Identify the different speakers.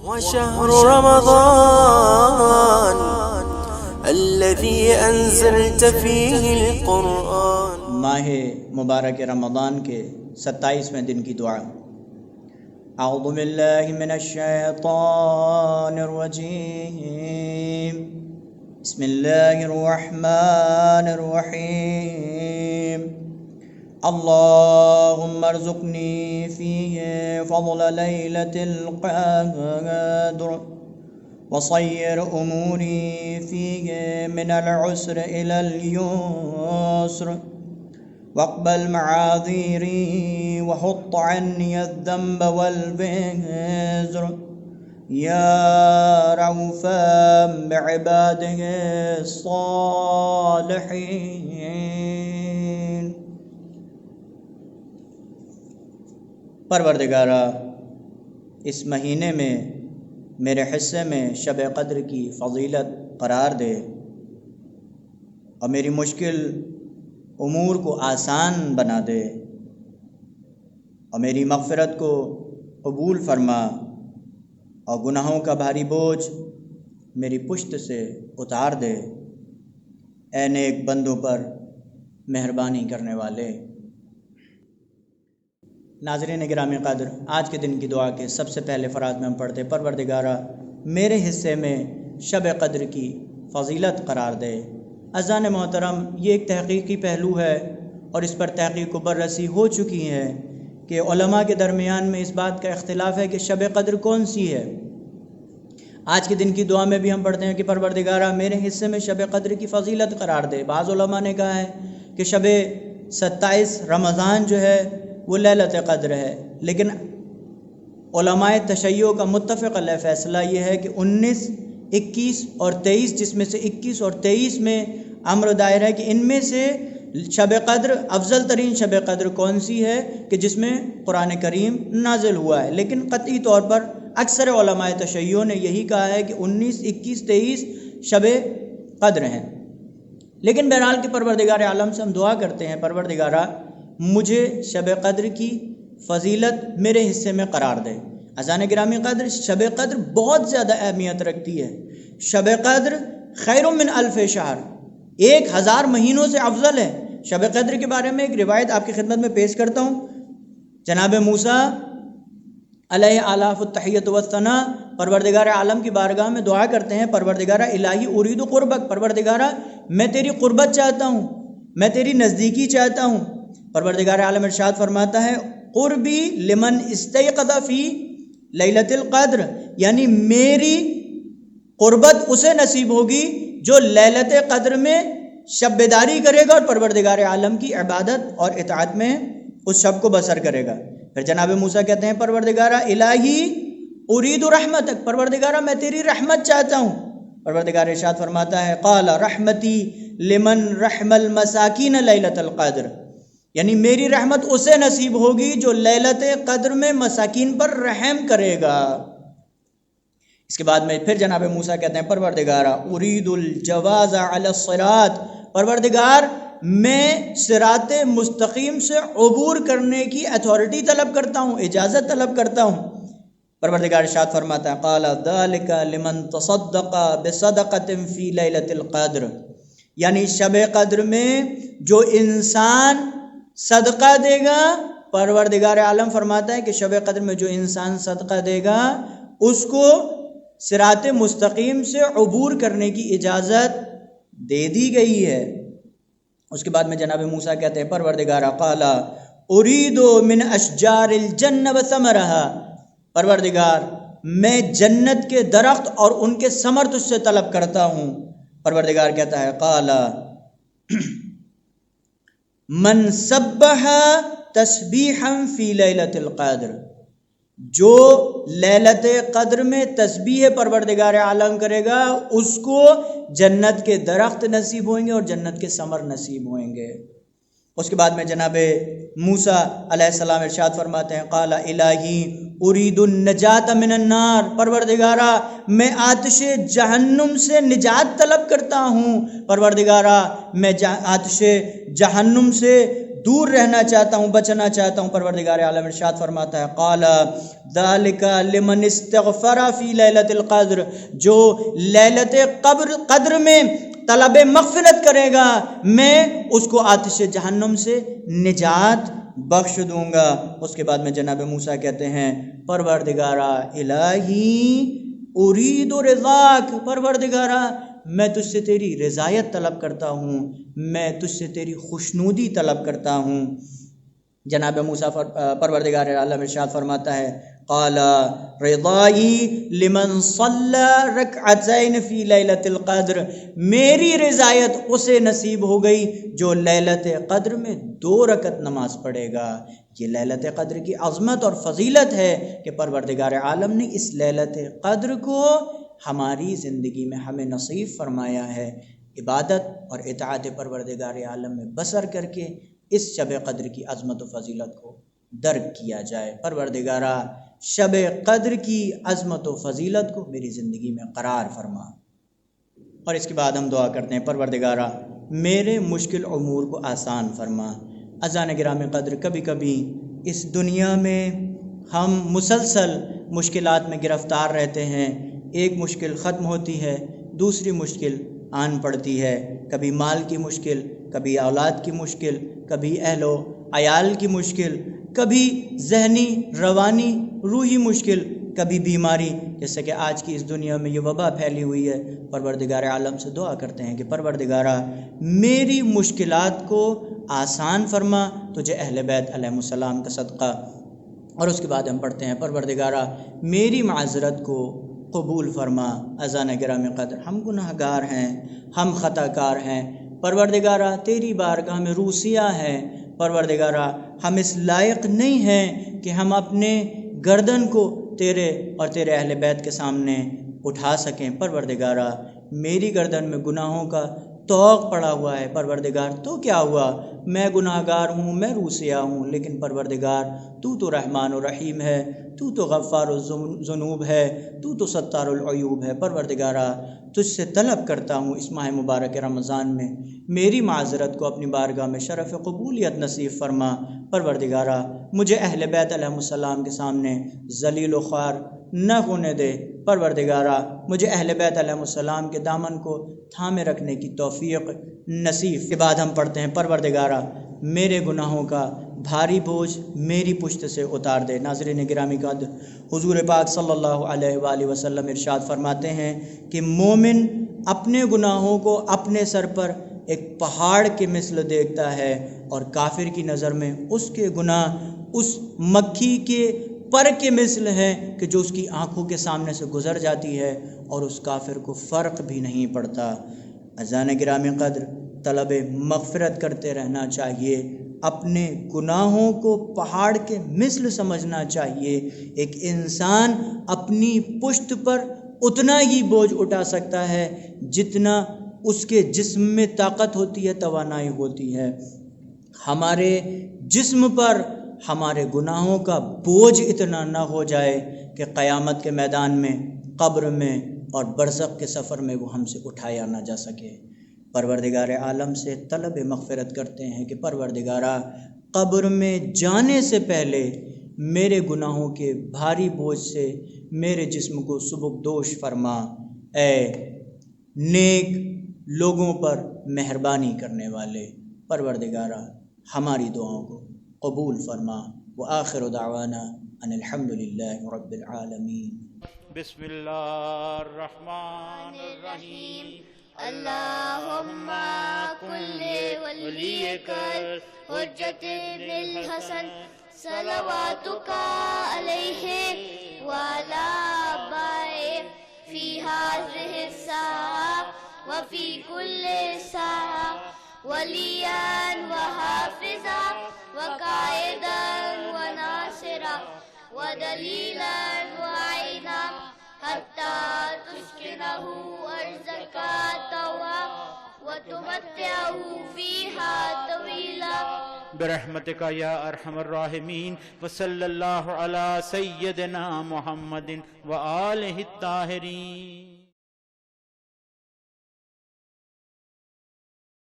Speaker 1: وشهر رمضان الذي أنزلت فيه القرآن.
Speaker 2: ماہ مبارک رمضان کے 27ویں دن کی دعا. اعوذ باللہ من الشیطان الرجیم. بسم اللہ الرحمن الرحیم. اللهم ارزقني فيه فضل ليلة القدر وصير أموري فيه من العسر إلى اليسر واقبل معاذيري وحط عني الذنب والوزر يا رؤوفا بعباده الصالحين. پروردگارا، اس مہینے میں میرے حصے میں شب قدر کی فضیلت قرار دے اور میری مشکل امور کو آسان بنا دے اور میری مغفرت کو قبول فرما اور گناہوں کا بھاری بوجھ میری پشت سے اتار دے. اے نیک بندوں پر مہربانی کرنے والے. ناظرین گرامی قدر، آج کے دن کی دعا کے سب سے پہلے فراز میں ہم پڑھتے ہیں: پروردگارا، میرے حصے میں شب قدر کی فضیلت قرار دے. اذان محترم، یہ ایک تحقیقی پہلو ہے اور اس پر تحقیق و بررسی ہو چکی ہے کہ علماء کے درمیان میں اس بات کا اختلاف ہے کہ شب قدر کون سی ہے. آج کے دن کی دعا میں بھی ہم پڑھتے ہیں کہ پروردگارا، میرے حصے میں شب قدر کی فضیلت قرار دے. بعض علماء نے کہا ہے کہ شب 27 رمضان جو ہے وہ لیلۃ قدر ہے، لیکن علماء تشیع کا متفق علیہ فیصلہ یہ ہے کہ 19، 21 اور 23، جس میں سے 21 اور 23 میں امر دائر ہے کہ ان میں سے شب قدر، افضل ترین شب قدر کون سی ہے کہ جس میں قرآن کریم نازل ہوا ہے. لیکن قطعی طور پر اکثر علماء تشیع نے یہی کہا ہے کہ 19، 21، 23 شب قدر ہیں. لیکن بہرحال کہ پروردگار عالم سے ہم دعا کرتے ہیں: پروردگارا، مجھے شب قدر کی فضیلت میرے حصے میں قرار دے. اذان گرامی قدر، شب قدر بہت زیادہ اہمیت رکھتی ہے. شب قدر خیر من الف شہر، 1000 مہینوں سے افضل ہے. شب قدر کے بارے میں ایک روایت آپ کی خدمت میں پیش کرتا ہوں. جناب موسیٰ علیہ آلاف التحیت والثناء پروردگار عالم کی بارگاہ میں دعا کرتے ہیں: پروردگارہ الہی ارید قربک، پروردگارہ میں تیری قربت چاہتا ہوں، میں تیری نزدیکی چاہتا ہوں. پروردگار عالم ارشاد فرماتا ہے: قربی لمن استیقظ فی لیلۃ القدر، یعنی میری قربت اسے نصیب ہوگی جو لیلۃ قدر میں شب بیداری کرے گا اور پروردگار عالم کی عبادت اور اطاعت میں اس شب کو بسر کرے گا. پھر جناب موسیٰ کہتے ہیں: پروردگارہ الہی ارید رحمتک، پروردگارہ میں تیری رحمت چاہتا ہوں. پروردگار ارشاد فرماتا ہے: قال رحمتی لمن رحم المساکین لیلۃ القدر، یعنی میری رحمت اسے نصیب ہوگی جو لیلۃ قدر میں مساکین پر رحم کرے گا. اس کے بعد میں پھر جناب موسیٰ کہتے ہیں: پروردگارہ ارید الجواز علی الصراط، پروردگار میں صراط مستقیم سے عبور کرنے کی اتھارٹی طلب کرتا ہوں، اجازت طلب کرتا ہوں. پروردگار ارشاد فرماتا ہے: قال ذلک لمن تصدق بصدقۃ فی لیلۃ القدر، یعنی شب قدر میں جو انسان صدقہ دے گا، پروردگار عالم فرماتا ہے کہ شب قدر میں جو انسان صدقہ دے گا اس کو صراط مستقیم سے عبور کرنے کی اجازت دے دی گئی ہے. اس کے بعد میں جناب موسیٰ کہتے ہیں: پروردگارہ قال ارید من اشجار الجنہ وثمرہا، پروردگار میں جنت کے درخت اور ان کے ثمر تجھ سے طلب کرتا ہوں. پروردگار کہتا ہے: قال من سبح تسبیحا فی لیلۃ القدر، جو لیلۃ قدر میں تسبیح پروردگار عالم کرے گا اس کو جنت کے درخت نصیب ہوئیں گے اور جنت کے ثمر نصیب ہوئیں گے. اس کے بعد میں جناب موسیٰ علیہ السلام ارشاد فرماتے ہیں: قال الہی ارید النجات من النار، پروردگارا میں آتش جہنم سے نجات طلب کرتا ہوں، پروردگارا میں آتش جہنم سے دور رہنا چاہتا ہوں، بچنا چاہتا ہوں۔ پروردگار عالم ارشاد فرماتا ہے قال ذالک لمن استغفر فی لیلۃ القدر، جو لیلۃ قدر میں طلب مغفرت کرے گا میں اس کو آتش جہنم سے نجات بخش دوں گا۔ اس کے بعد میں جناب موسیٰ کہتے ہیں پروردگارا الہی ارید رضاک، پروردگارا میں تجھ سے تیری رضایت طلب کرتا ہوں، میں تجھ سے تیری خوشنودی طلب کرتا ہوں۔ جناب موسیٰ پروردگار عالم ارشاد فرماتا ہے قال رضائی لمن صلی رکعتین فی لیلۃ القدر، میری رضایت اسے نصیب ہو گئی جو لیلۃ قدر میں 2 رکعت نماز پڑھے گا۔ یہ لیلۃ قدر کی عظمت اور فضیلت ہے کہ پروردگار عالم نے اس لیلۃ قدر کو ہماری زندگی میں ہمیں نصیب فرمایا ہے۔ عبادت اور اطاعت پروردگار عالم میں بسر کر کے اس شب قدر کی عظمت و فضیلت کو درک کیا جائے۔ پروردگارا شب قدر کی عظمت و فضیلت کو میری زندگی میں قرار فرما۔ اور اس کے بعد ہم دعا کرتے ہیں پروردگارا میرے مشکل امور کو آسان فرما۔ اذان گرامی قدر، کبھی کبھی اس دنیا میں ہم مسلسل مشکلات میں گرفتار رہتے ہیں، ایک مشکل ختم ہوتی ہے دوسری مشکل آن پڑتی ہے، کبھی مال کی مشکل، کبھی اولاد کی مشکل، کبھی اہل و عیال کی مشکل، کبھی ذہنی روانی روحی مشکل، کبھی بیماری، جیسے کہ آج کی اس دنیا میں یہ وبا پھیلی ہوئی ہے۔ پروردگار عالم سے دعا کرتے ہیں کہ پروردگارا میری مشکلات کو آسان فرما، تجھے اہل بیت علیہ السلام کا صدقہ۔ اور اس کے بعد ہم پڑھتے ہیں پروردگارا میری معذرت کو قبول فرما۔ اذان گرامی قدر، ہم گناہ گار ہیں، ہم خطا کار ہیں، پروردگارا تیری بارگاہ میں روسیہ ہیں، پروردگارا ہم اس لائق نہیں ہیں کہ ہم اپنے گردن کو تیرے اور تیرے اہل بیت کے سامنے اٹھا سکیں۔ پروردگارا میری گردن میں گناہوں کا توق پڑا ہوا ہے، پروردگار تو کیا ہوا، میں گناہ گار ہوں، میں روسیہ ہوں، لیکن پروردگار تو رحمان و رحیم ہے، تو غفار الذنوب ہے، تو ستار العیوب ہے۔ پروردگارا تجھ سے طلب کرتا ہوں اس ماہ مبارک رمضان میں میری معذرت کو اپنی بارگاہ میں شرف قبولیت نصیب فرما۔ پروردگارا مجھے اہل بیت علیہ السلام کے سامنے ذلیل و خوار نہ ہونے دے۔ پروردگارا مجھے اہل بیت علیہ السلام کے دامن کو تھامے رکھنے کی توفیق نصیب۔ کے بعد ہم پڑھتے ہیں پروردگارا میرے گناہوں کا بھاری بوجھ میری پشت سے اتار دے۔ ناظرین گرامی قدر، حضور پاک صلی اللہ علیہ وآلہ وسلم ارشاد فرماتے ہیں کہ مومن اپنے گناہوں کو اپنے سر پر ایک پہاڑ کے مثل دیکھتا ہے، اور کافر کی نظر میں اس کے گناہ اس مکھی کے پر کے مثل ہے کہ جو اس کی آنکھوں کے سامنے سے گزر جاتی ہے اور اس کافر کو فرق بھی نہیں پڑتا۔ اذان گرامی قدر، طلب مغفرت کرتے رہنا چاہیے، اپنے گناہوں کو پہاڑ کے مثل سمجھنا چاہیے۔ ایک انسان اپنی پشت پر اتنا ہی بوجھ اٹھا سکتا ہے جتنا اس کے جسم میں طاقت ہوتی ہے، توانائی ہوتی ہے۔ ہمارے جسم پر ہمارے گناہوں کا بوجھ اتنا نہ ہو جائے کہ قیامت کے میدان میں، قبر میں اور برزخ کے سفر میں وہ ہم سے اٹھایا نہ جا سکے۔ پروردگار عالم سے طلب مغفرت کرتے ہیں کہ پروردگارا قبر میں جانے سے پہلے میرے گناہوں کے بھاری بوجھ سے میرے جسم کو سبکدوش فرما۔ اے نیک لوگوں پر مہربانی کرنے والے، پروردگارا ہماری دعاؤں کو قبول فرما۔ وآخر دعوانا ان الحمدللہ رب العالمین۔
Speaker 3: بسم اللہ الرحمن الرحیم۔
Speaker 4: اللہم کل ولیک الحجۃ ابن الحسن صلواتک علیہ وعلی آبائہ فی ہذہ الساعہ وفی کل ساعہ ولیا وحافظا وقائدا وناصرا ودلیلا وعینا حتی تسکنہ ارضک طوعا وتمتعہ فیہا طویلا
Speaker 3: برحمتک یا ارحم الراحمین، وصلی اللہ علی سیدنا محمد وآلہ الطاہرین۔